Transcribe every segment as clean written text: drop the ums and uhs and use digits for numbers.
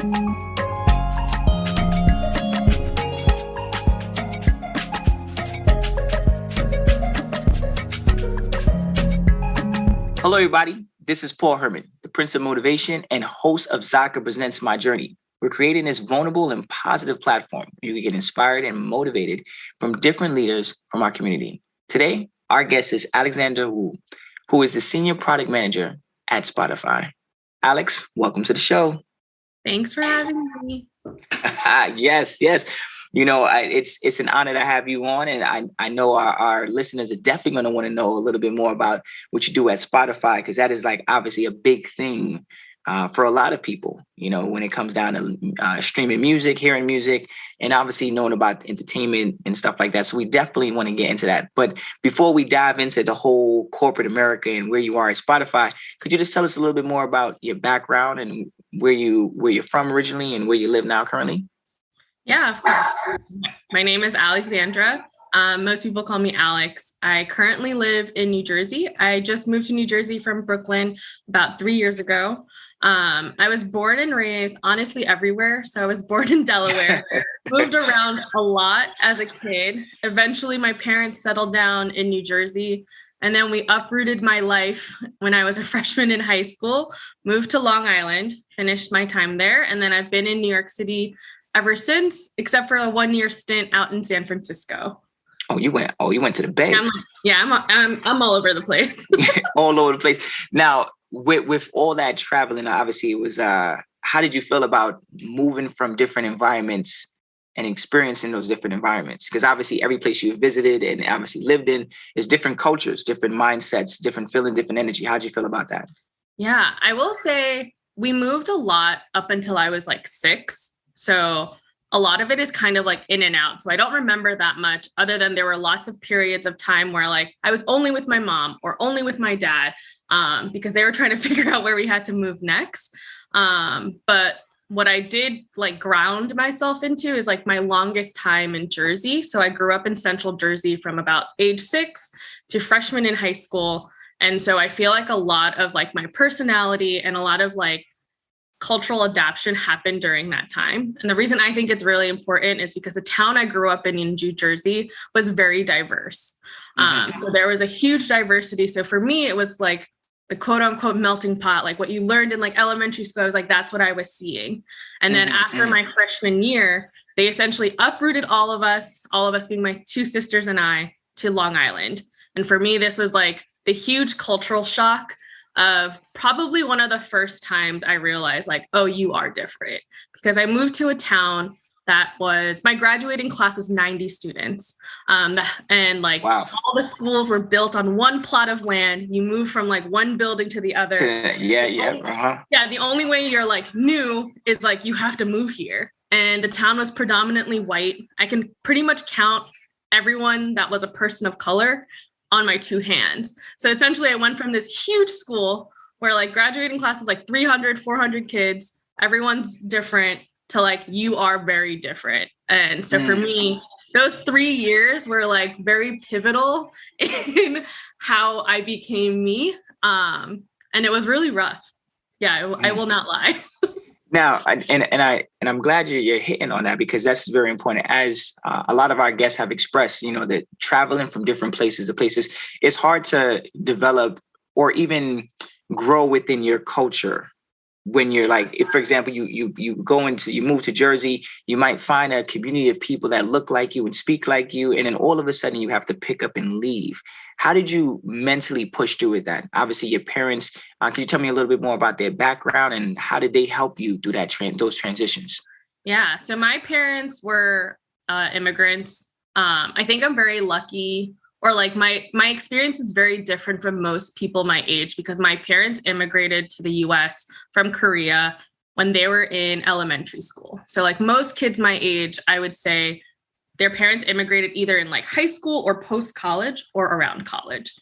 Hello, everybody. This is Paul Herman, the Prince of Motivation and host of Zaka Presents My Journey. We're creating this vulnerable and positive platform where you can get inspired and motivated from different leaders from our community. Today, our guest is Alexandra Jooeun, who is the Senior Product Manager at Spotify. Alex, welcome to the show. Thanks for having me. Yes. You know, it's an honor to have you on, and I know our listeners are definitely going to want to know a little bit more about what you do at Spotify, because that is like obviously a big thing for a lot of people, you know, when it comes down to streaming music, hearing music, and obviously knowing about entertainment and stuff like that. So we definitely want to get into that. But before we dive into the whole corporate America and where you are at Spotify, could you just tell us a little bit more about your background and where you're from originally and where you live now currently? Yeah, of course. My name is Alexandra. Most people call me Alex. I currently live in New Jersey. I just moved to New Jersey from Brooklyn about 3 years ago. I was born and raised, honestly, everywhere. So I was born in Delaware, moved around a lot as a kid. Eventually, my parents settled down in New Jersey. And then we uprooted my life when I was a freshman in high school, moved to Long Island, finished my time there. And then I've been in New York City ever since, except for a 1-year stint out in San Francisco. You went to the Bay. I'm all over the place. All over the place. Now, with all that traveling, obviously it was, how did you feel about moving from different environments and experiencing those different environments? Because obviously every place you visited and obviously lived in is different cultures, different mindsets, different feeling, different energy. How'd you feel about that? Yeah, I will say we moved a lot up until I was like 6. So a lot of it is kind of like in and out. So I don't remember that much, other than there were lots of periods of time where like I was only with my mom or only with my dad because they were trying to figure out where we had to move next. But what I did like ground myself into is like my longest time in Jersey. So I grew up in Central Jersey from about age 6 to freshman in high school. And so I feel like a lot of like my personality and a lot of like cultural adaptation happened during that time. And the reason I think it's really important is because the town I grew up in New Jersey was very diverse. So there was a huge diversity. So for me, it was like the quote unquote melting pot, like what you learned in like elementary school. I was like, that's what I was seeing. And then after my freshman year, they essentially uprooted all of us being my 2 sisters and I, to Long Island. And for me, this was like the huge cultural shock of probably one of the first times I realized like, oh, you are different, because I moved to a town that was, my graduating class was 90 students. And like wow. All the schools were built on one plot of land. You move from like one building to the other. Yeah. The only way you're like new is like, you have to move here. And the town was predominantly white. I can pretty much count everyone that was a person of color on my 2 hands. So essentially I went from this huge school where like graduating class is like 300, 400 kids, everyone's different, to like, you are very different. And so for me, those 3 years were like very pivotal in how I became me. And it was really rough. Yeah, I will not lie. Now, I'm glad you're hitting on that, because that's very important. As a lot of our guests have expressed, you know, that traveling from different places to places, it's hard to develop or even grow within your culture. When you're like, if, for example, you move to Jersey, you might find a community of people that look like you and speak like you, and then all of a sudden you have to pick up and leave. How did you mentally push through with that? Obviously, your parents. Could you tell me a little bit more about their background and how did they help you do that those transitions? Yeah, so my parents were immigrants. I think I'm very lucky. Or like my experience is very different from most people my age, because my parents immigrated to the US from Korea when they were in elementary school. So like most kids my age, I would say their parents immigrated either in like high school or post-college or around college.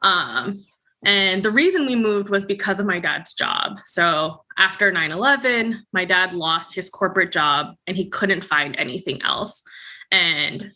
And the reason we moved was because of my dad's job. So after 9/11, my dad lost his corporate job and he couldn't find anything else. And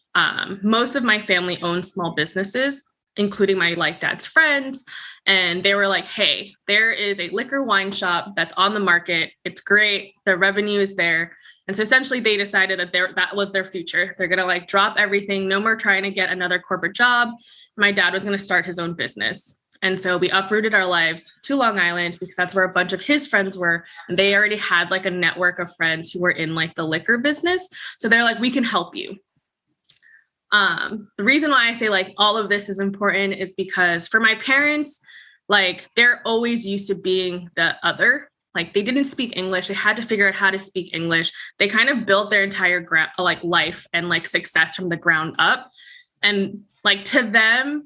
most of my family owned small businesses including my like dad's friends. And they were like, hey, there is a liquor wine shop that's on the market. It's great. The revenue is there. And so essentially they decided that that was their future. They're going to like drop everything. No more trying to get another corporate job. My dad was going to start his own business. And so we uprooted our lives to Long Island because that's where a bunch of his friends were. And they already had like a network of friends who were in like the liquor business. So they're like, we can help you. The reason why I say like all of this is important is because for my parents, like they're always used to being the other. Like they didn't speak English. They had to figure out how to speak English. They kind of built their entire like life and like success from the ground up. And like to them,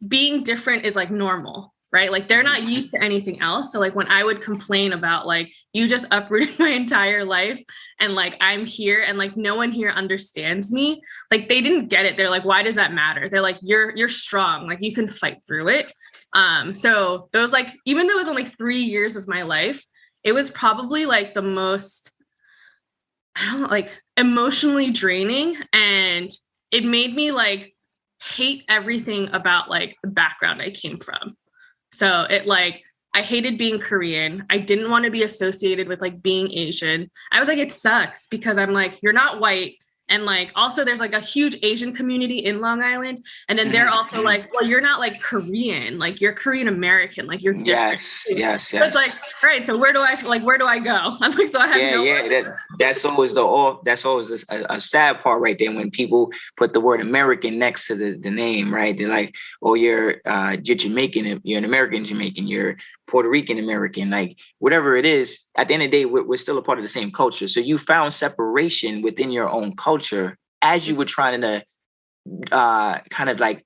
being different is like normal, right? Like they're not used to anything else. So like when I would complain about like, you just uprooted my entire life and like I'm here and like no one here understands me, like they didn't get it. They're like, why does that matter? They're like, you're strong, like you can fight through it. So those like, even though it was only 3 years of my life, it was probably like the most, I don't know, like emotionally draining. And it made me like hate everything about like the background I came from. So it like, I hated being Korean. I didn't want to be associated with like being Asian. I was like, it sucks because I'm like, you're not white. And like, also there's like a huge Asian community in Long Island. And then they're also like, well, you're not like Korean, like you're Korean American, like you're different. Yes. So it's like, all right, so where do I go? I'm like, so I have that's always a sad part right there when people put the word American next to the name, right? They're like, oh, you're Jamaican, you're an American Jamaican, you're Puerto Rican American, like whatever it is. At the end of the day, we're still a part of the same culture. So you found separation within your own culture as you were trying to kind of like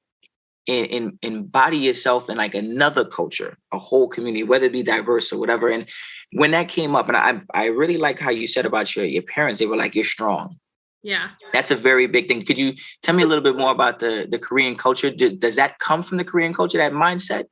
embody yourself in like another culture, a whole community, whether it be diverse or whatever. And when that came up, and I really like how you said about your parents, they were like, you're strong. Yeah. That's a very big thing. Could you tell me a little bit more about the Korean culture? Does that come from the Korean culture, that mindset?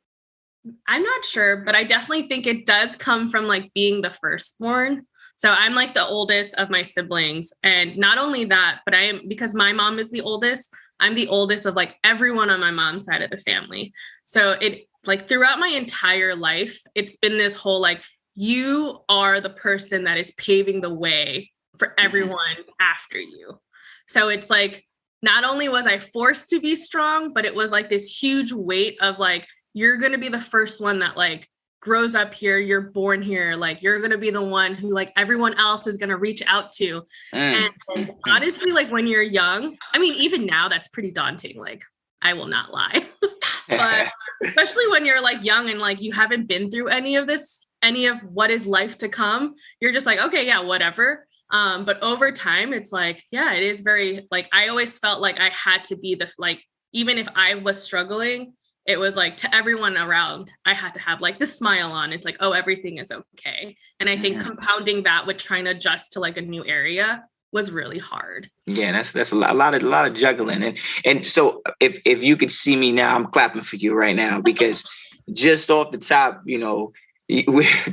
I'm not sure, but I definitely think it does come from like being the firstborn. So I'm like the oldest of my siblings. And not only that, but because my mom is the oldest, I'm the oldest of like everyone on my mom's side of the family. So it like throughout my entire life, it's been this whole like, you are the person that is paving the way for everyone after you. So it's like, not only was I forced to be strong, but it was like this huge weight of like, you're going to be the first one that like grows up here, you're born here, like you're going to be the one who like everyone else is going to reach out to. And honestly, like when you're young, I mean, even now that's pretty daunting. Like I will not lie, but especially when you're like young and like you haven't been through any of what is life to come, you're just like, okay, yeah, whatever. But over time, it's like, yeah, it is very like, I always felt like I had to be like, even if I was struggling, it was like to everyone around, I had to have like the smile on. It's like, oh, everything is okay. And I think compounding that with trying to adjust to like a new area was really hard. Yeah, that's a lot of juggling. And so if you could see me now, I'm clapping for you right now because just off the top,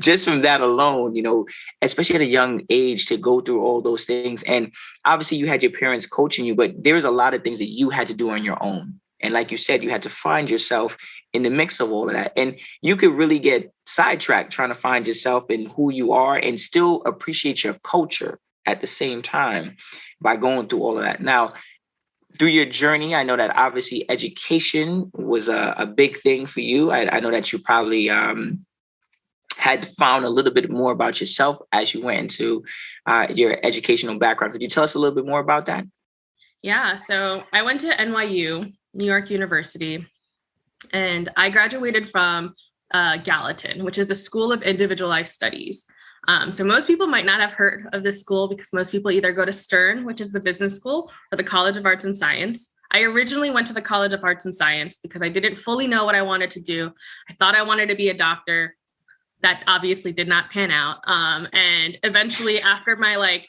just from that alone, especially at a young age to go through all those things. And obviously you had your parents coaching you, but there's a lot of things that you had to do on your own. And like you said, you had to find yourself in the mix of all of that. And you could really get sidetracked trying to find yourself in who you are and still appreciate your culture at the same time by going through all of that. Now, through your journey, I know that obviously education was a big thing for you. I know that you probably had found a little bit more about yourself as you went into your educational background. Could you tell us a little bit more about that? Yeah, so I went to NYU, New York University, and I graduated from Gallatin, which is the School of Individualized Studies. So most people might not have heard of this school because most people either go to Stern, which is the business school, or the College of Arts and Science. I originally went to the College of Arts and Science because I didn't fully know what I wanted to do. I thought I wanted to be a doctor. That obviously did not pan out. And eventually after my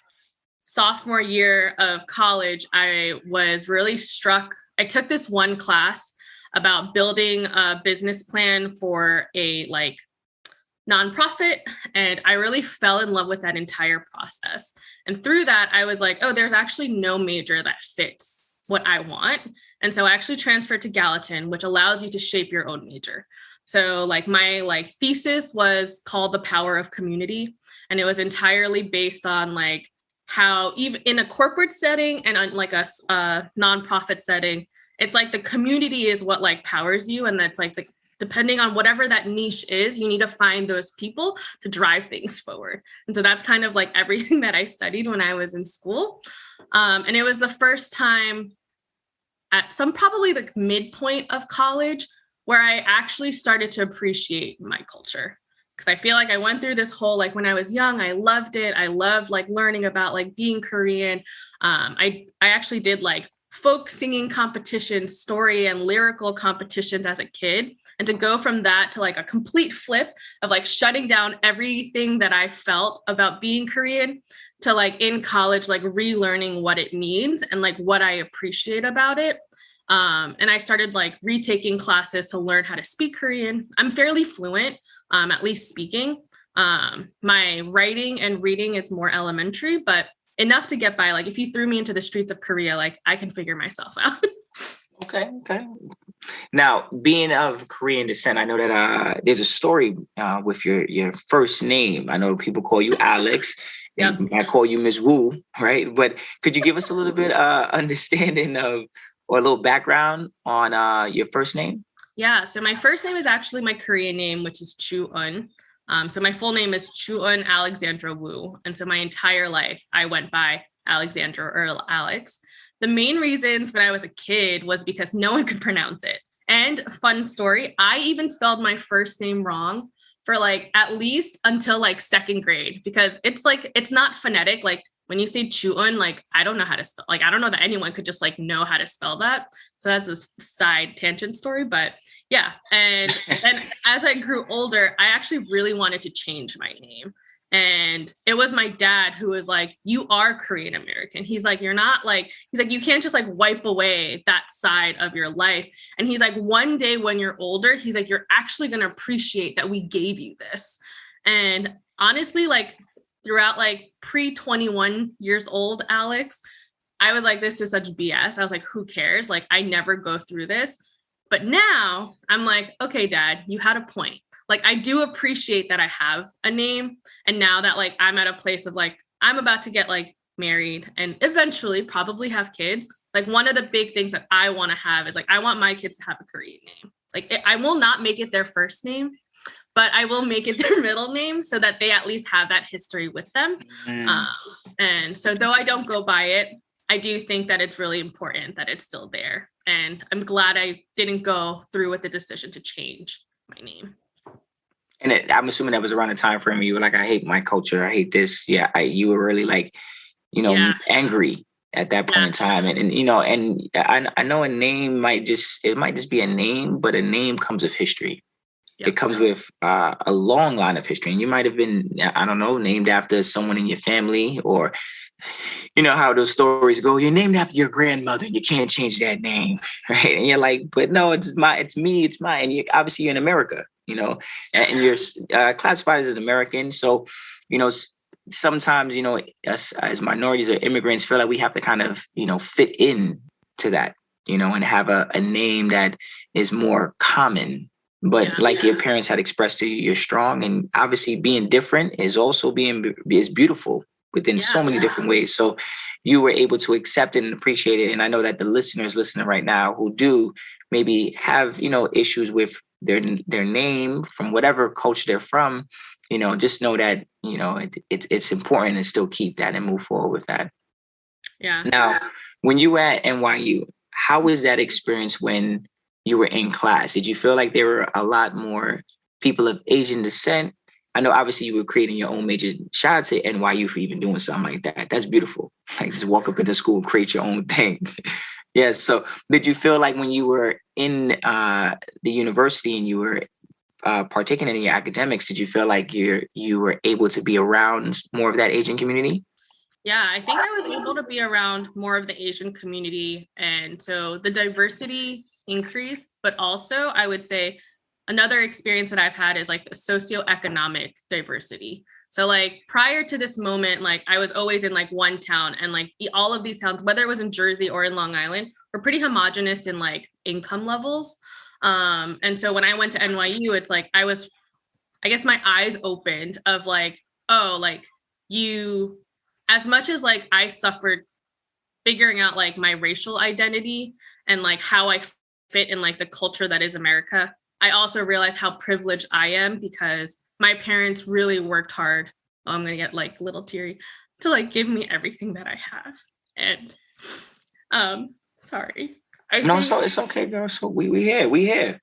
sophomore year of college, I was really struck. I took this one class about building a business plan for a nonprofit. And I really fell in love with that entire process. And through that, I was like, oh, there's actually no major that fits what I want. And so I actually transferred to Gallatin, which allows you to shape your own major. So like my like thesis was called The Power of Community. And it was entirely based on like how even in a corporate setting and on like a nonprofit setting, it's like the community is what like powers you. And that's like depending on whatever that niche is, you need to find those people to drive things forward. And so that's kind of like everything that I studied when I was in school. And it was the first time at some probably the midpoint of college where I actually started to appreciate my culture. Because I feel like I went through this whole, like when I was young, I loved it. I loved like learning about like being Korean. I actually did like folk singing competitions, story and lyrical competitions as a kid. And to go from that to like a complete flip of like shutting down everything that I felt about being Korean to like in college, like relearning what it means and like what I appreciate about it. And I started like retaking classes to learn how to speak Korean. I'm fairly fluent, at least speaking. My writing and reading is more elementary, but enough to get by. Like if you threw me into the streets of Korea, like I can figure myself out. Okay. Now, being of Korean descent, I know that there's a story with your first name. I know people call you Alex, Yep. and I call you Miss Wu, right? But could you give us a little bit understanding of or a little background on your first name? Yeah. So my first name is actually my Korean name, which is Jooeun. So my full name is Jooeun Alexandra Wu. And so my entire life I went by Alexandra or Alex. The main reasons when I was a kid was because no one could pronounce it. And fun story, I even spelled my first name wrong for like at least until like second grade, because it's like, it's not phonetic. Like when you say Jooeun, like I don't know how to spell, like I don't know that anyone could just like know how to spell that. So that's this side tangent story, but yeah. And then as I grew older, I actually really wanted to change my name. And it was my dad who was like, you are Korean American. He's like, you're not like, he's like, you can't just like wipe away that side of your life. And he's like, one day when you're older, he's like, you're actually going to appreciate that we gave you this. And honestly, like throughout like pre 21 years old, Alex, I was like, this is such BS. I was like, who cares? Like, I never go through this. But now I'm like, okay, dad, you had a point. Like, I do appreciate that I have a name. And now that like, I'm at a place of like, I'm about to get like married and eventually probably have kids. Like one of the big things that I want to have is like, I want my kids to have a Korean name. Like I will not make it their first name, but I will make it their middle name so that they at least have that history with them. And so though I don't go by it, I do think that it's really important that it's still there. And I'm glad I didn't go through with the decision to change my name. And I'm assuming that was around the time frame you were like, I hate my culture. I hate this. Yeah. You were really like, angry at that point in time. And I know a name might just be a name, but a name comes with history. Yep. It comes with a long line of history. And you might have been, I don't know, named after someone in your family, or, you know, how those stories go, you're named after your grandmother. You can't change that name. Right. And you're like, but no, it's me. It's mine. And obviously you're in America, and you're classified as an American. So, sometimes, us as minorities or immigrants feel like we have to kind of, fit in to that, and have a name that is more common. But your parents had expressed to you, you're strong, and obviously being different is also is beautiful within so many different ways. So you were able to accept it and appreciate it. And I know that the listeners listening right now who do maybe have, issues with their name from whatever culture they're from, just know that, it's important to still keep that and move forward with that. Yeah. Now, when you were at NYU, how was that experience when you were in class? Did you feel like there were a lot more people of Asian descent? I know obviously you were creating your own major. Shout out to NYU for even doing something like that. That's beautiful. Like just walk up into school and create your own thing. Yes. So did you feel like when you were in the university and you were partaking in your academics, did you feel like you were able to be around more of that Asian community? Yeah, I think I was able to be around more of the Asian community. And so the diversity increased, but also I would say another experience that I've had is like the socioeconomic diversity. So like prior to this moment, like I was always in like one town, and like all of these towns, whether it was in Jersey or in Long Island, we're pretty homogenous in like income levels. And so when I went to NYU, it's like I guess my eyes opened of like, oh, like as much as like I suffered figuring out like my racial identity and like how I fit in like the culture that is America, I also realized how privileged I am because my parents really worked hard. Oh, I'm gonna get like a little teary to like give me everything that I have. And sorry. So it's okay, girl. So we here.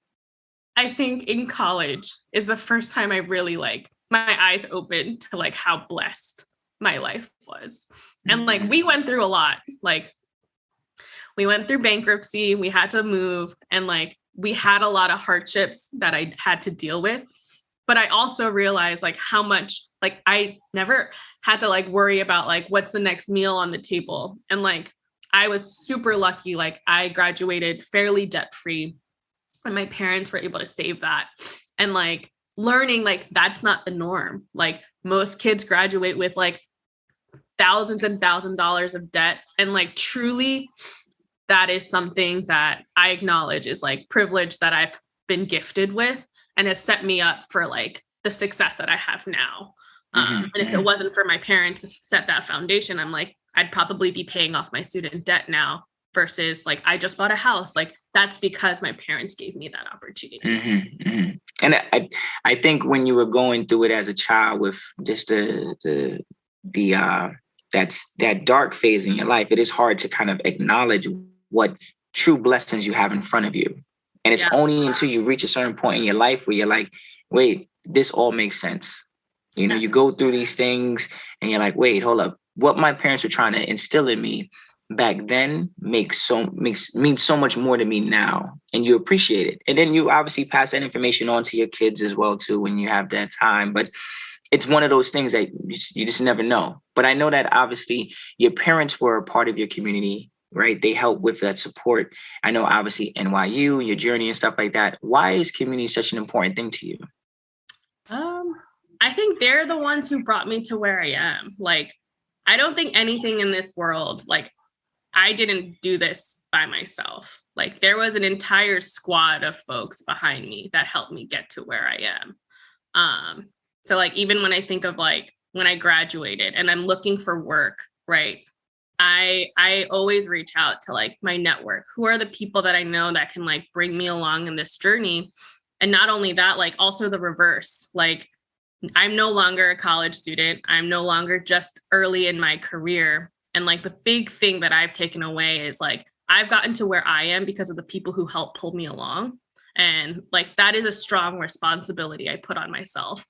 I think in college is the first time I really like my eyes opened to like how blessed my life was. And like we went through a lot. Like we went through bankruptcy, we had to move, and like we had a lot of hardships that I had to deal with. But I also realized like how much like I never had to like worry about like what's the next meal on the table. And like I was super lucky. Like I graduated fairly debt-free and my parents were able to save that. And like learning like that's not the norm. Like most kids graduate with like thousands and $1,000s of debt. And like truly that is something that I acknowledge is like privilege that I've been gifted with and has set me up for like the success that I have now. And if it wasn't for my parents to set that foundation, I'm like, I'd probably be paying off my student debt now versus like, I just bought a house. Like that's because my parents gave me that opportunity. And I think when you were going through it as a child with just that dark phase in your life, it is hard to kind of acknowledge what true blessings you have in front of you. And it's only until you reach a certain point in your life where you're like, wait, this all makes sense. You know, you go through these things and you're like, wait, hold up. What my parents were trying to instill in me back then means so much more to me now. And you appreciate it. And then you obviously pass that information on to your kids as well, too, when you have that time. But it's one of those things that you just never know. But I know that obviously your parents were a part of your community, right? They help with that support. I know obviously NYU, your journey and stuff like that. Why is community such an important thing to you? I think they're the ones who brought me to where I am. Like, I don't think anything in this world, like I didn't do this by myself. Like there was an entire squad of folks behind me that helped me get to where I am. So like, even when I think of like when I graduated and I'm looking for work, right? I always reach out to like my network. Who are the people that I know that can like bring me along in this journey? And not only that, like also the reverse, like I'm no longer a college student. I'm no longer just early in my career. And like the big thing that I've taken away is like, I've gotten to where I am because of the people who helped pull me along. And like, that is a strong responsibility I put on myself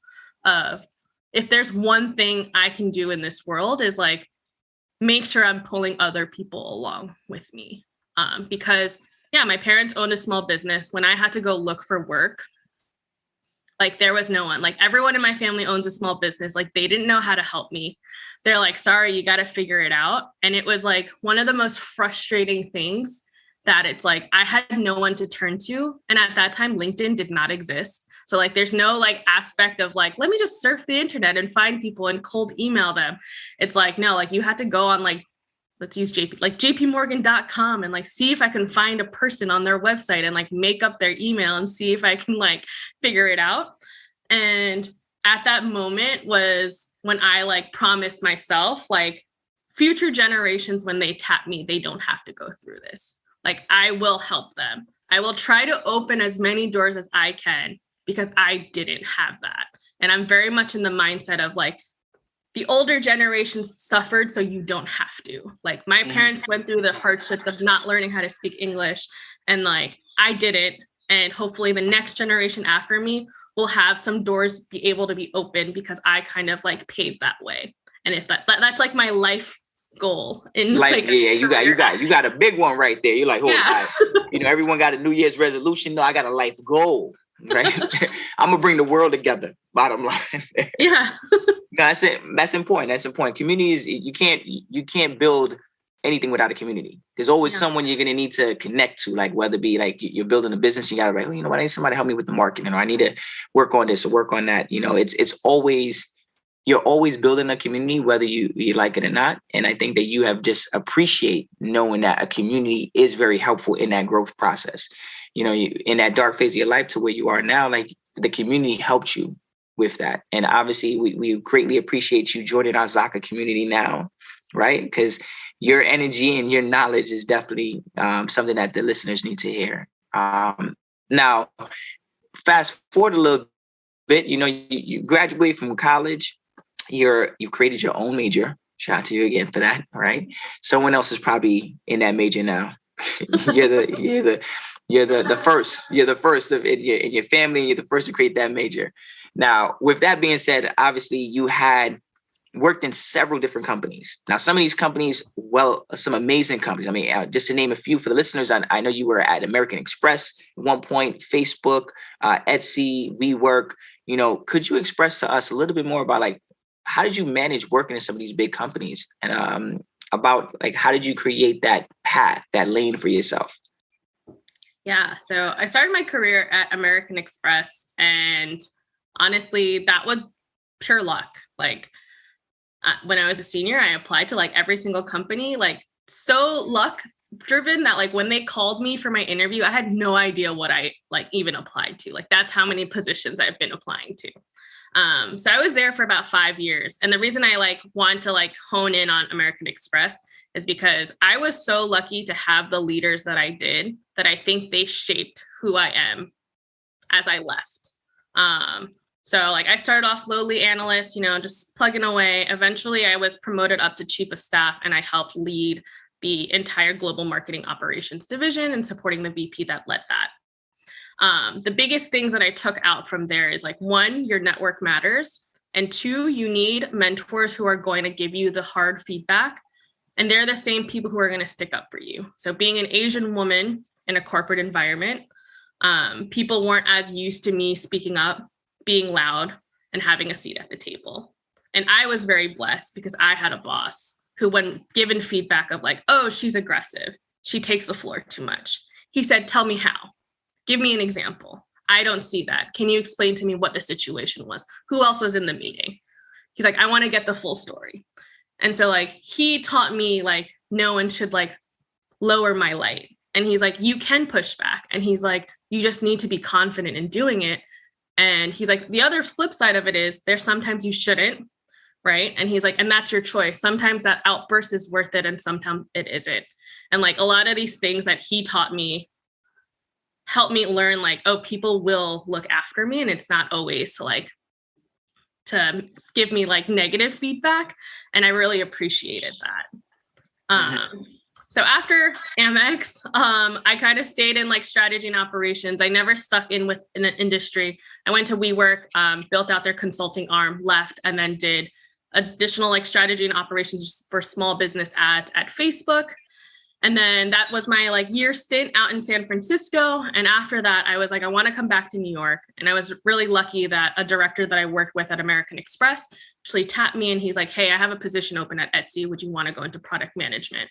of if there's one thing I can do in this world is like, make sure I'm pulling other people along with me. Because my parents owned a small business. When I had to go look for work, like there was no one. Like everyone in my family owns a small business. Like they didn't know how to help me. They're like, sorry, you got to figure it out. And it was like one of the most frustrating things that it's like, I had no one to turn to. And at that time, LinkedIn did not exist. So like, there's no like aspect of like, let me just surf the internet and find people and cold email them. It's like, no, like you had to go on like, let's use jpmorgan.com and like, see if I can find a person on their website and like make up their email and see if I can like figure it out. And at that moment was when I like promised myself, like future generations, when they tap me, they don't have to go through this. Like I will help them. I will try to open as many doors as I can because I didn't have that. And I'm very much in the mindset of like, the older generations suffered, so you don't have to. Like my parents went through the hardships of not learning how to speak English, and like I didn't. And hopefully the next generation after me will have some doors be able to be open because I kind of like paved that way. And if that's like my life goal in life, like, you got a big one right there. You're like, everyone got a New Year's resolution. No, I got a life goal. Right. I'm gonna bring the world together. Bottom line. Yeah. That's it. That's important. That's important. Communities, you can't build anything without a community. There's always someone you're gonna need to connect to, like whether it be like you're building a business, you gotta like, I need somebody to help me with the marketing, or I need to work on this or work on that. It's always you're always building a community, whether you like it or not. And I think that you have just appreciate knowing that a community is very helpful in that growth process. In that dark phase of your life to where you are now, like the community helped you with that. And obviously we greatly appreciate you joining our Zaka community now, right? Because your energy and your knowledge is definitely something that the listeners need to hear. Now, fast forward a little bit, you graduate from college, you created your own major. Shout out to you again for that. All right. Someone else is probably in that major now. you're the first. You're the first in your family. You're the first to create that major. Now, with that being said, obviously you had worked in several different companies. Now, some of these companies, some amazing companies. I mean, just to name a few for the listeners, I know you were at American Express at one point, Facebook, Etsy, WeWork. Could you express to us a little bit more about like, how did you manage working in some of these big companies, and about like, how did you create that path, that lane for yourself? Yeah. So I started my career at American Express, and honestly, that was pure luck. Like when I was a senior, I applied to like every single company, like so luck driven that like when they called me for my interview, I had no idea what I like even applied to. Like that's how many positions I've been applying to. So I was there for about 5 years. And the reason I like want to like hone in on American Express is because I was so lucky to have the leaders that I did, that I think they shaped who I am as I left. So like I started off lowly analyst, just plugging away. Eventually I was promoted up to chief of staff, and I helped lead the entire global marketing operations division and supporting the VP that led that. The biggest things that I took out from there is like, one, your network matters. And two, you need mentors who are going to give you the hard feedback. And they're the same people who are going to stick up for you. So being an Asian woman in a corporate environment, people weren't as used to me speaking up, being loud, and having a seat at the table. And I was very blessed because I had a boss who, when given feedback of like, oh, she's aggressive, she takes the floor too much, he said, tell me how. Give me an example. I don't see that. Can you explain to me what the situation was? Who else was in the meeting? He's like, I want to get the full story. And so like, he taught me like, no one should like lower my light. And he's like, you can push back. And he's like, you just need to be confident in doing it. And he's like, the other flip side of it is there's sometimes you shouldn't, right? And he's like, and that's your choice. Sometimes that outburst is worth it, and sometimes it isn't. And like a lot of these things that he taught me help me learn like, oh, people will look after me, and it's not always to give me like negative feedback. And I really appreciated that. So after Amex, I kind of stayed in like strategy and operations. I never stuck in with an industry. I went to WeWork, built out their consulting arm, left, and then did additional like strategy and operations for small business ads at Facebook. And then that was my like year stint out in San Francisco. And after that, I was like, I want to come back to New York. And I was really lucky that a director that I worked with at American Express actually tapped me, and he's like, hey, I have a position open at Etsy. Would you want to go into product management?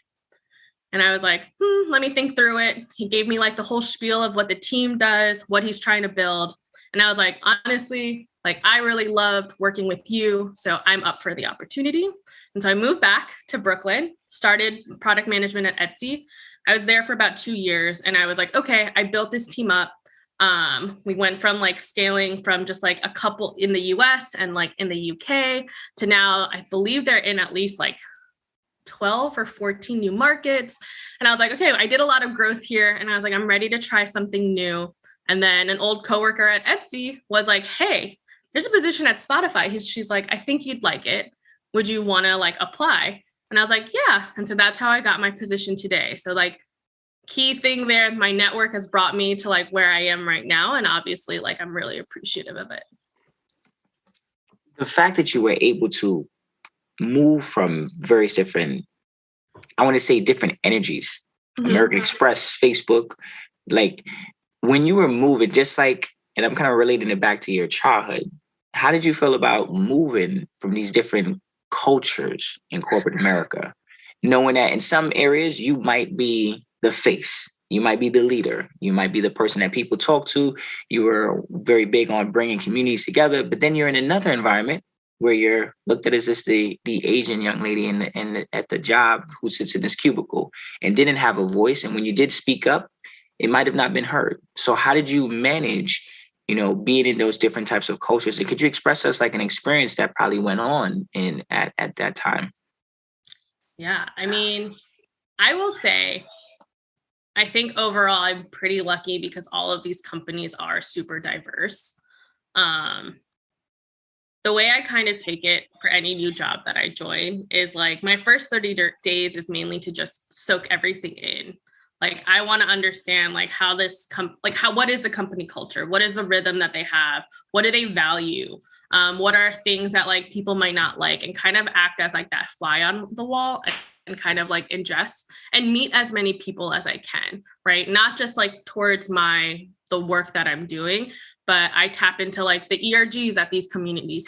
And I was like, let me think through it. He gave me like the whole spiel of what the team does, what he's trying to build. And I was like, honestly, like I really loved working with you. So I'm up for the opportunity. And so I moved back to Brooklyn, started product management at Etsy. I was there for about 2 years, and I was like, okay, I built this team up. We went from like scaling from just like a couple in the US and like in the UK to now I believe they're in at least like 12 or 14 new markets. And I was like, okay, I did a lot of growth here. And I was like, I'm ready to try something new. And then an old coworker at Etsy was like, hey, there's a position at Spotify. She's like, I think you'd like it. Would you want to like apply? And I was like, yeah. And so that's how I got my position today. So like key thing there, my network has brought me to like where I am right now. And obviously like, I'm really appreciative of it. The fact that you were able to move from various different, I want to say different energies, American Express, Facebook, like when you were moving, just like, and I'm kind of relating it back to your childhood, how did you feel about moving from these different cultures in corporate America, knowing that in some areas you might be the face, you might be the leader, you might be the person that people talk to, you were very big on bringing communities together, but then you're in another environment where you're looked at as this the Asian young lady at the job who sits in this cubicle and didn't have a voice. And when you did speak up, it might have not been heard. So how did you manage, being in those different types of cultures? And could you express us like an experience that probably went on at that time? Yeah, I mean, I will say, I think overall I'm pretty lucky because all of these companies are super diverse. Um, the way I kind of take it for any new job that I join is like my first 30 days is mainly to just soak everything in. Like I want to understand like how what is the company culture? What is the rhythm that they have? What do they value? What are things that like people might not like, and kind of act as like that fly on the wall and kind of like ingest and meet as many people as I can, right? Not just like towards the work that I'm doing, but I tap into like the ERGs that these communities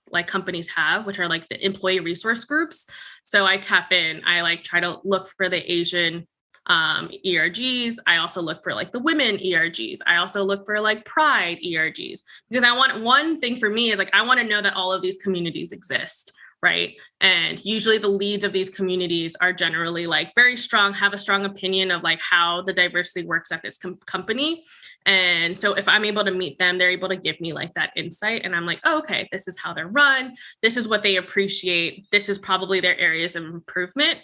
like companies have, which are like the employee resource groups. So I tap in, I like try to look for the Asian ERGs. I also look for like the women ERGs. I also look for like pride ERGs, because one thing for me is like, I want to know that all of these communities exist. Right. And usually the leads of these communities are generally like very strong, have a strong opinion of like how the diversity works at this company. And so if I'm able to meet them, they're able to give me like that insight. And I'm like, oh, okay, this is how they're run. This is what they appreciate. This is probably their areas of improvement.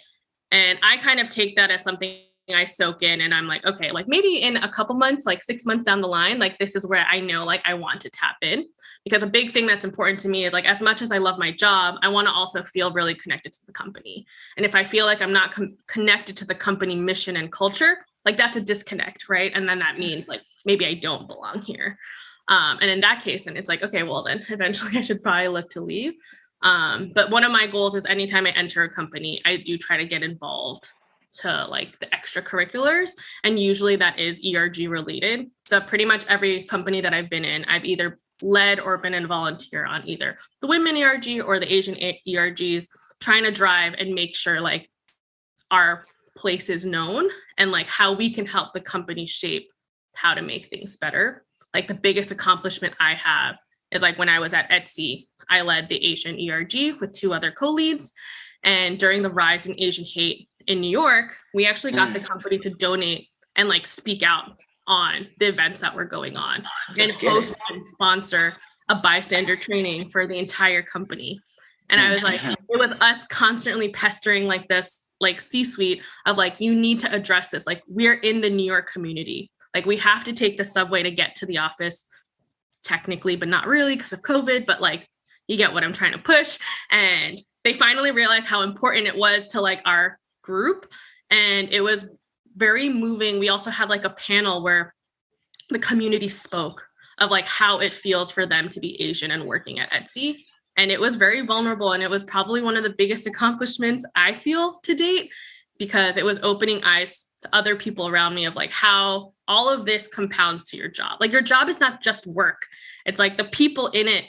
And I kind of take that as something I soak in, and I'm like, okay, like maybe in a couple months, like 6 months down the line, like this is where I know like I want to tap in. Because a big thing that's important to me is like, as much as I love my job, I want to also feel really connected to the company. And if I feel like I'm not connected to the company mission and culture, like that's a disconnect, right? And then that means like maybe I don't belong here. And in that case, and it's like, okay, well then eventually I should probably look to leave. But one of my goals is anytime I enter a company, I do try to get involved to like the extracurriculars, and usually that is ERG related. So pretty much every company that I've been in, I've either led or been a volunteer on either the women ERG or the Asian ERGs, trying to drive and make sure like our place is known and like how we can help the company shape how to make things better. Like the biggest accomplishment I have is like when I was at Etsy, I led the Asian ERG with 2 other co-leads. And during the rise in Asian hate in New York, we actually got the company to donate and like speak out on the events that were going on and host and sponsor a bystander training for the entire company. And I was like, it was us constantly pestering like this, like C-suite of like, you need to address this. Like we're in the New York community. Like we have to take the subway to get to the office technically, but not really because of COVID, but like, you get what I'm trying to push. And they finally realized how important it was to like our group. And it was very moving. We also had like a panel where the community spoke of like how it feels for them to be Asian and working at Etsy. And it was very vulnerable. And it was probably one of the biggest accomplishments I feel to date, because it was opening eyes to other people around me of like how all of this compounds to your job. Like your job is not just work. It's like the people in it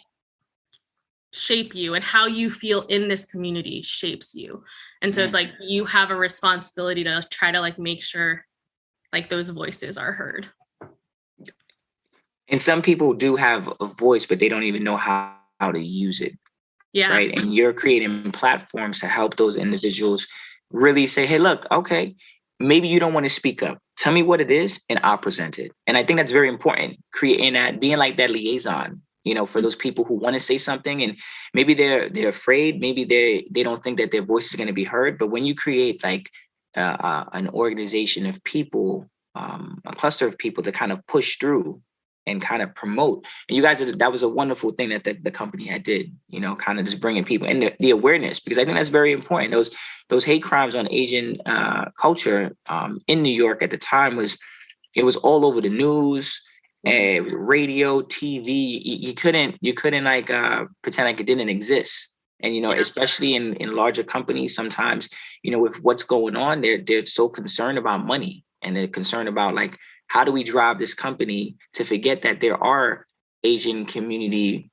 shape you, and how you feel in this community shapes you. And so it's like you have a responsibility to try to like make sure like those voices are heard. And some people do have a voice, but they don't even know how to use it. Yeah. Right. And you're creating platforms to help those individuals really say, hey, look, okay, maybe you don't want to speak up. Tell me what it is and I'll present it. And I think that's very important, creating that, being like that liaison, for those people who want to say something, and maybe they're afraid, maybe they don't think that their voice is going to be heard. But when you create like an organization of people, a cluster of people to kind of push through and kind of promote, and you guys, that was a wonderful thing that the company had did, kind of just bringing people and the awareness, because I think that's very important. Those hate crimes on Asian culture in New York at the time it was all over the news. Radio, TV, you couldn't like pretend like it didn't exist. And especially in larger companies, sometimes with what's going on, they're so concerned about money, and they're concerned about like, how do we drive this company to forget that there are Asian community,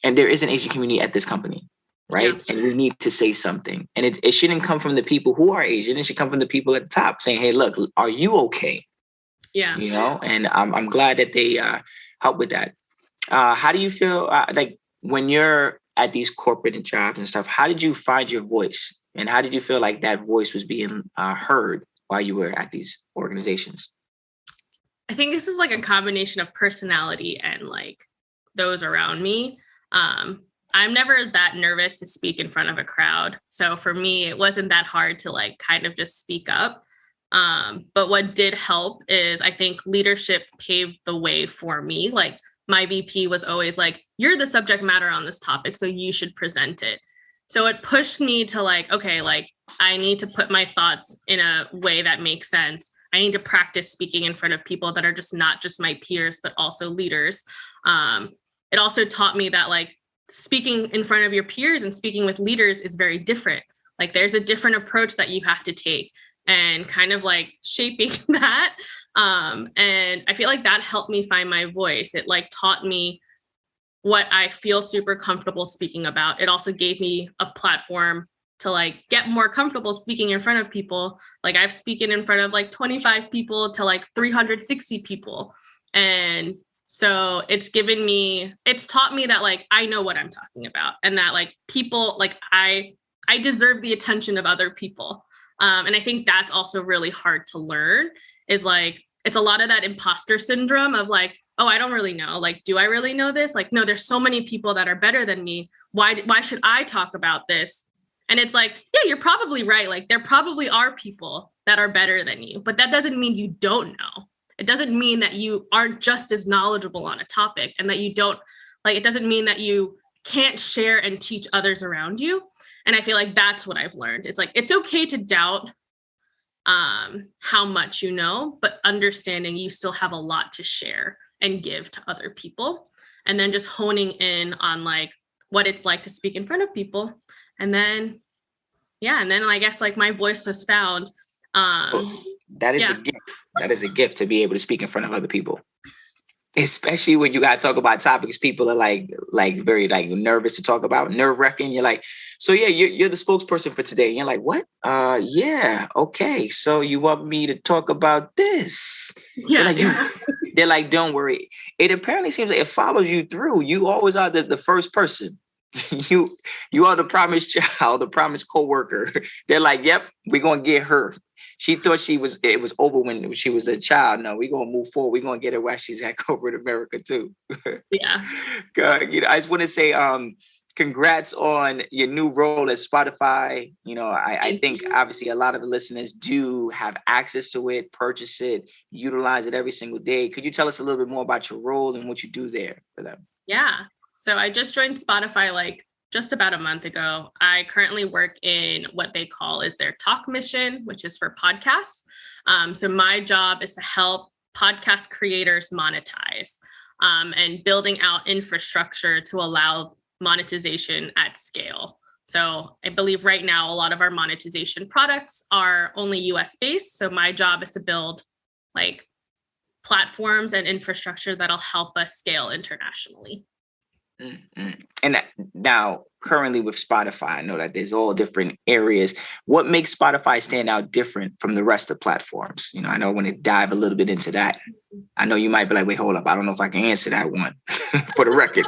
and there is an Asian community at this company, right? Yeah. And we need to say something, and it shouldn't come from the people who are Asian. It should come from the people at the top saying, hey, look, are you okay? Yeah. And I'm glad that they help with that. How do you feel like when you're at these corporate and jobs and stuff, how did you find your voice? And how did you feel like that voice was being heard while you were at these organizations? I think this is like a combination of personality and like those around me. I'm never that nervous to speak in front of a crowd. So for me, it wasn't that hard to like kind of just speak up. But what did help is I think leadership paved the way for me. Like my VP was always like, you're the subject matter on this topic, so you should present it. So it pushed me to like, okay, like I need to put my thoughts in a way that makes sense. I need to practice speaking in front of people that are just not just my peers, but also leaders. It also taught me that like speaking in front of your peers and speaking with leaders is very different. Like there's a different approach that you have to take and kind of like shaping that. And I feel like that helped me find my voice. It like taught me what I feel super comfortable speaking about. It also gave me a platform to like get more comfortable speaking in front of people. Like I've spoken in front of like 25 people to like 360 people. And so it's taught me that like I know what I'm talking about and that like people, like I deserve the attention of other people. And I think that's also really hard to learn is like, it's a lot of that imposter syndrome of like, oh, I don't really know. Like, do I really know this? Like, no, there's so many people that are better than me. Why should I talk about this? And it's like, yeah, you're probably right. Like there probably are people that are better than you, but that doesn't mean you don't know. It doesn't mean that you aren't just as knowledgeable on a topic and that you don't like, it doesn't mean that you can't share and teach others around you. And I feel like that's what I've learned. It's like, it's okay to doubt how much you know, but understanding you still have a lot to share and give to other people. And then just honing in on like what it's like to speak in front of people. And then, yeah. And then I guess like my voice was found. That is a gift. That is a gift to be able to speak in front of other people. Especially when you gotta talk about topics people are like very like nervous to talk about, nerve-wracking. You're like, so yeah, you're the spokesperson for today. And you're like, what? Yeah, okay. So you want me to talk about this? Yeah. They're like, don't worry. It apparently seems like it follows you through. You always are the first person. You are the promised child, the promised coworker. They're like, yep, we're gonna get her. She thought it was over when she was a child. No, we're gonna move forward. We're gonna get her while she's at corporate America too. Yeah. I just want to say congrats on your new role at Spotify. I think obviously a lot of the listeners do have access to it, purchase it, utilize it every single day. Could you tell us a little bit more about your role and what you do there for them? Yeah. So I just joined Spotify like just about a month ago. I currently work in what they call is their talk mission, which is for podcasts. So my job is to help podcast creators monetize and building out infrastructure to allow monetization at scale. So I believe right now, a lot of our monetization products are only US based. So my job is to build like platforms and infrastructure that'll help us scale internationally. Mm-hmm. And now currently with Spotify, I know that there's all different areas. What makes Spotify stand out different from the rest of platforms? I know I want to dive a little bit into that. I know you might be like, wait, hold up. I don't know if I can answer that one for the record,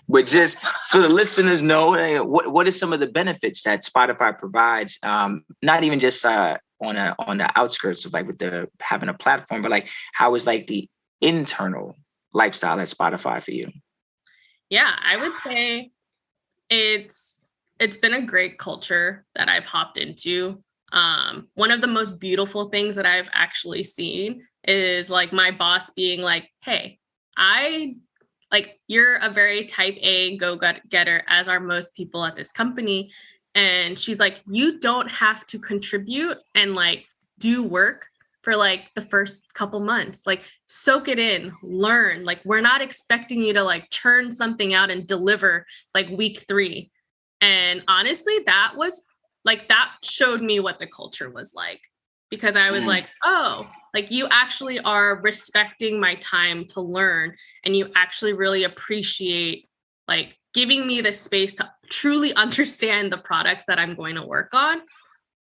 but just for the listeners know, what are some of the benefits that Spotify provides? Not even just on the outskirts of like with having a platform, but like how is like the internal lifestyle at Spotify for you? Yeah, I would say it's been a great culture that I've hopped into. One of the most beautiful things that I've actually seen is like my boss being like, hey, you're a very type A go-getter, as are most people at this company. And she's like, you don't have to contribute and like do work for like the first couple months, like soak it in, learn. Like we're not expecting you to like churn something out and deliver like week 3. And honestly, that showed me what the culture was like, because I was like, oh, like you actually are respecting my time to learn. And you actually really appreciate like giving me the space to truly understand the products that I'm going to work on,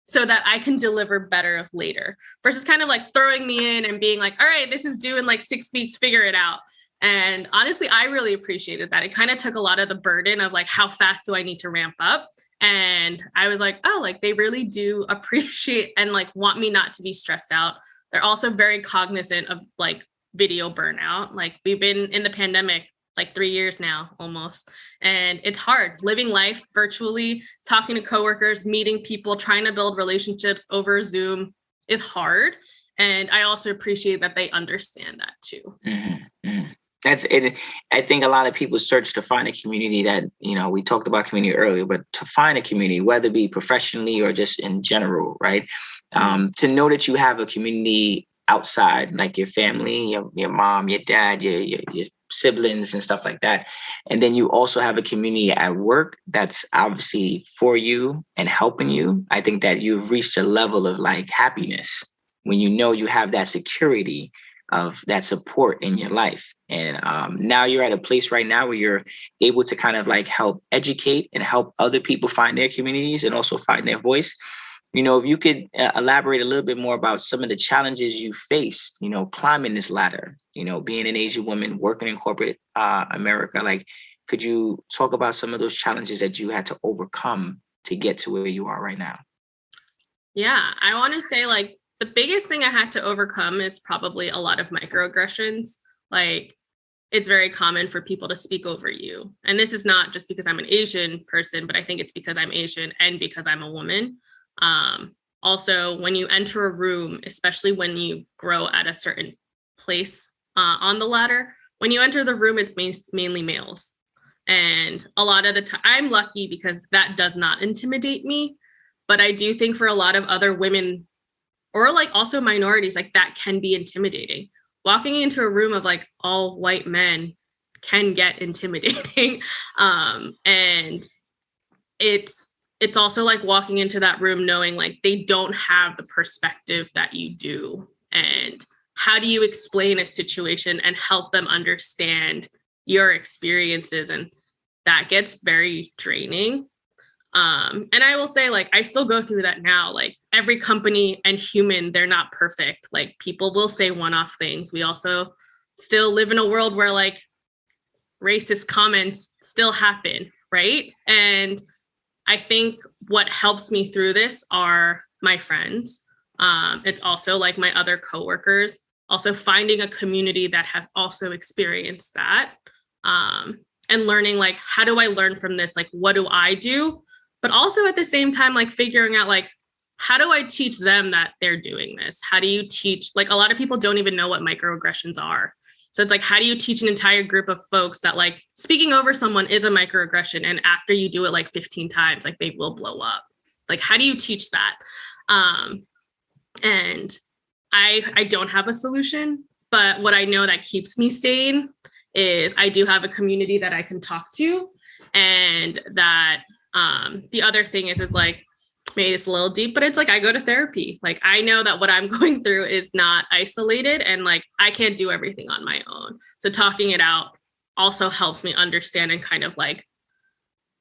so that I can deliver better later, versus kind of like throwing me in and being like, all right, this is due in like 6 weeks, figure it out. And honestly, I really appreciated that. It kind of took a lot of the burden of like, how fast do I need to ramp up? And I was like, oh, like they really do appreciate and like want me not to be stressed out. They're also very cognizant of like video burnout. Like we've been in the pandemic like 3 years now almost. And it's hard living life virtually, talking to coworkers, meeting people, trying to build relationships over Zoom is hard. And I also appreciate that they understand that too. Mm-hmm. Mm-hmm. That's it. I think a lot of people search to find a community that, we talked about community earlier, but to find a community, whether it be professionally or just in general, right? To know that you have a community outside, like your family, your mom, your dad, your siblings and stuff like that. And then you also have a community at work that's obviously for you and helping you. I think that you've reached a level of like happiness when you have that security of that support in your life. And now you're at a place right now where you're able to kind of like help educate and help other people find their communities and also find their voice. If you could elaborate a little bit more about some of the challenges you face, climbing this ladder, being an Asian woman, working in corporate America, like, could you talk about some of those challenges that you had to overcome to get to where you are right now? Yeah, I want to say like the biggest thing I had to overcome is probably a lot of microaggressions. Like it's very common for people to speak over you. And this is not just because I'm an Asian person, but I think it's because I'm Asian and because I'm a woman. Also, when you enter a room, especially when you grow at a certain place on the ladder, when you enter the room, it's mainly males. And a lot of the time, I'm lucky because that does not intimidate me. But I do think for a lot of other women or like also minorities, like that can be intimidating. Walking into a room of like all white men can get intimidating. And it's also like walking into that room knowing like they don't have the perspective that you do. And how do you explain a situation and help them understand your experiences? And that gets very draining. And I will say, like, I still go through that now. Like, every company and human, they're not perfect. Like, people will say one-off things. We also still live in a world where, like, racist comments still happen, right? And I think what helps me through this are my friends. It's also, like, my other coworkers. Also finding a community that has also experienced that. And learning, like, how do I learn from this? Like, what do I do? But also at the same time, like figuring out like, how do I teach them that they're doing this? How do you teach? Like a lot of people don't even know what microaggressions are. So it's like, how do you teach an entire group of folks that like speaking over someone is a microaggression? And after you do it like 15 times, like they will blow up. Like, how do you teach that? And I don't have a solution, but what I know that keeps me sane is I do have a community that I can talk to, and that the other thing is like, maybe it's a little deep, but it's like, I go to therapy. Like, I know that what I'm going through is not isolated and like, I can't do everything on my own. So talking it out also helps me understand and kind of like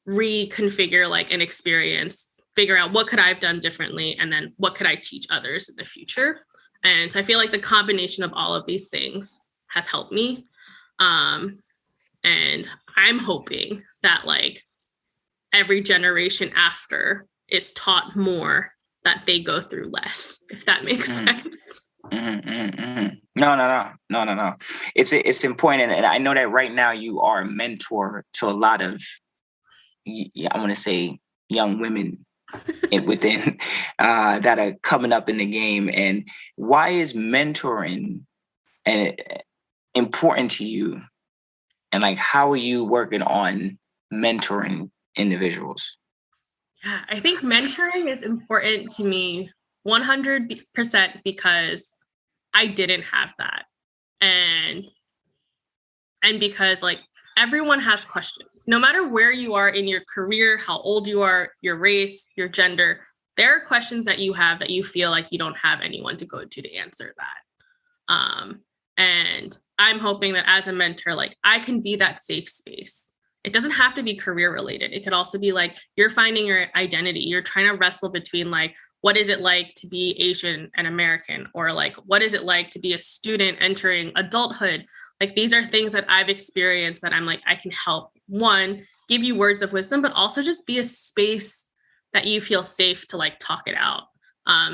reconfigure like an experience, figure out what could I have done differently, and then what could I teach others in the future. And so I feel like the combination of all of these things has helped me. And I'm hoping that like every generation after is taught more, that they go through less, if that makes sense. No. It's important. And I know that right now you are a mentor to a lot of, I want to say, young women within that are coming up in the game. And why is mentoring important to you? And like, how are you working on mentoring individuals? Yeah, I think mentoring is important to me 100% because I didn't have that. And because like everyone has questions, no matter where you are in your career, how old you are, your race, your gender, there are questions that you have that you feel like you don't have anyone to go to answer that. And I'm hoping that as a mentor, like I can be that safe space. It doesn't have to be career related. It could also be like you're finding your identity. You're trying to wrestle between like, what is it like to be Asian and American? Or like, what is it like to be a student entering adulthood? Like, these are things that I've experienced that I'm like, I can help, one, give you words of wisdom, but also just be a space that you feel safe to like talk it out.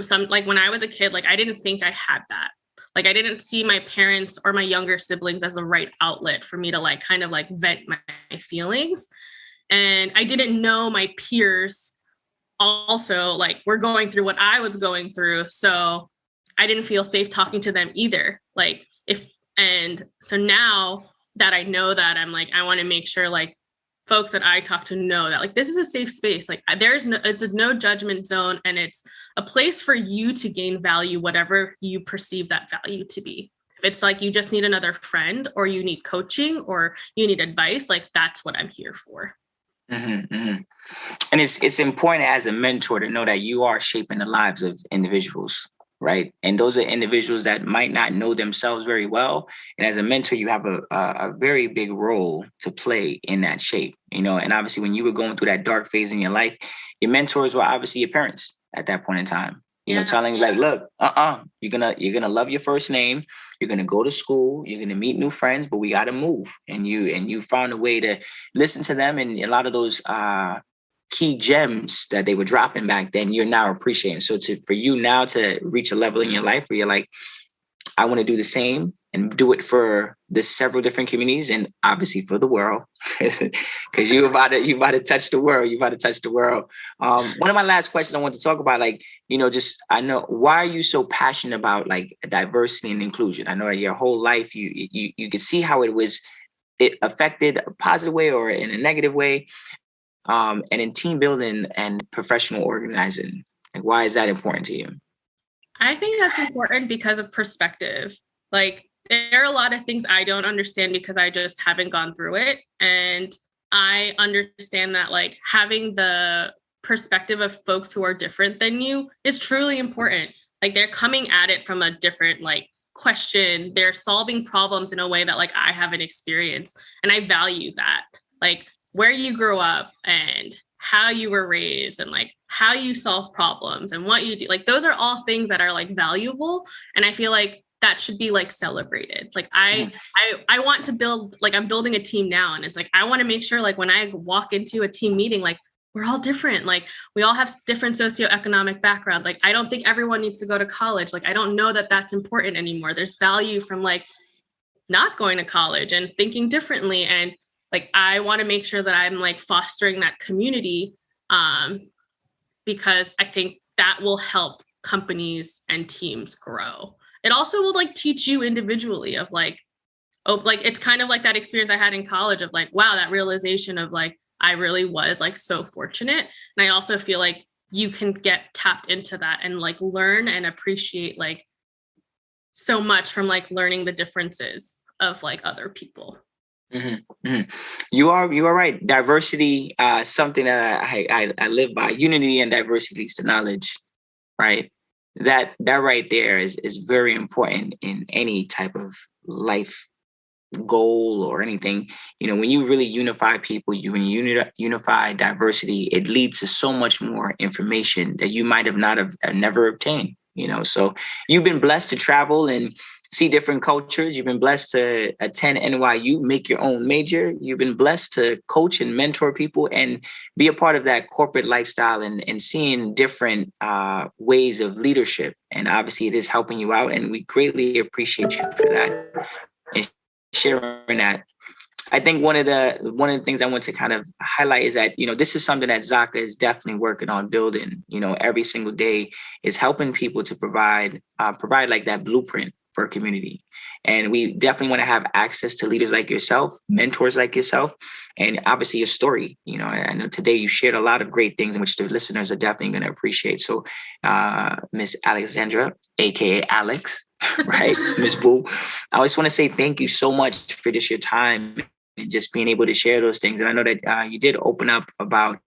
So I'm like, when I was a kid, like I didn't think I had that. Like I didn't see my parents or my younger siblings as the right outlet for me to like kind of like vent my feelings. And I didn't know my peers also like were going through what I was going through. So I didn't feel safe talking to them either. Like and so now that I know that, I'm like, I want to make sure like folks that I talk to know that like this is a safe space. Like it's a no judgment zone, and it's a place for you to gain value, whatever you perceive that value to be. If it's like you just need another friend, or you need coaching, or you need advice, like that's what I'm here for. Mm-hmm, mm-hmm. And it's important as a mentor to know that you are shaping the lives of individuals, right? And those are individuals that might not know themselves very well. And as a mentor, you have a very big role to play in that shape, you know. And obviously, when you were going through that dark phase in your life, your mentors were obviously your parents at that point in time. You know, telling you like, look, you're gonna love your first name. You're gonna go to school. You're gonna meet new friends, but we got to move. And you found a way to listen to them, and a lot of those key gems that they were dropping back then, you're now appreciating. So for you now to reach a level in your life where you're like, I want to do the same and do it for the several different communities, and obviously for the world, because you about to touch the world. You about to touch the world. One of my last questions I want to talk about, like, you know, just I know, why are you so passionate about like diversity and inclusion? I know your whole life you could see how it affected a positive way or in a negative way, and in team building and professional organizing. Like, why is that important to you? I think that's important because of perspective. Like, there are a lot of things I don't understand because I just haven't gone through it. And I understand that like having the perspective of folks who are different than you is truly important. Like, they're coming at it from a different like question. They're solving problems in a way that like I haven't experienced. And I value that. Like, where you grew up and how you were raised and like how you solve problems and what you do, like those are all things that are like valuable, and I feel like that should be like celebrated. Like I want to build, like I'm building a team now, and it's like I want to make sure like when I walk into a team meeting, like we're all different, like we all have different socioeconomic background. Like I don't think everyone needs to go to college. Like I don't know that that's important anymore. There's value from like not going to college and thinking differently, and like, I want to make sure that I'm like fostering that community, because I think that will help companies and teams grow. It also will like teach you individually of like, oh, like it's kind of like that experience I had in college of like, wow, that realization of like, I really was like so fortunate. And I also feel like you can get tapped into that and like learn and appreciate like so much from like learning the differences of like other people. Mm-hmm, mm-hmm. You are right. Diversity, something that I live by. Unity and diversity leads to knowledge, right? That right there is very important in any type of life goal or anything. You know, when you really unify people, when you unify diversity, it leads to so much more information that you might have never obtained. You know, so you've been blessed to travel and see different cultures. You've been blessed to attend NYU, make your own major. You've been blessed to coach and mentor people and be a part of that corporate lifestyle and seeing different ways of leadership. And obviously it is helping you out. And we greatly appreciate you for that and sharing that. I think one of the things I want to kind of highlight is that, you know, this is something that Zaka is definitely working on building, you know, every single day, is helping people to provide like that blueprint for a community. And we definitely want to have access to leaders like yourself, mentors like yourself, and obviously your story. You know, I know today you shared a lot of great things in which the listeners are definitely going to appreciate. So Miss Alexandra, aka Alex, right? Miss Boo, I always want to say thank you so much for just your time and just being able to share those things. And I know that you did open up about,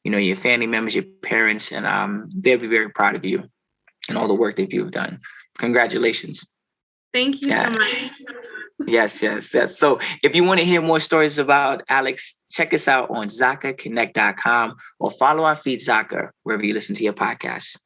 you know, your family members, your parents, and they'll be very proud of you and all the work that you've done. Congratulations. Thank you so much. Yes. So if you want to hear more stories about Alex, check us out on ZakaConnect.com or follow our feed Zaka wherever you listen to your podcasts.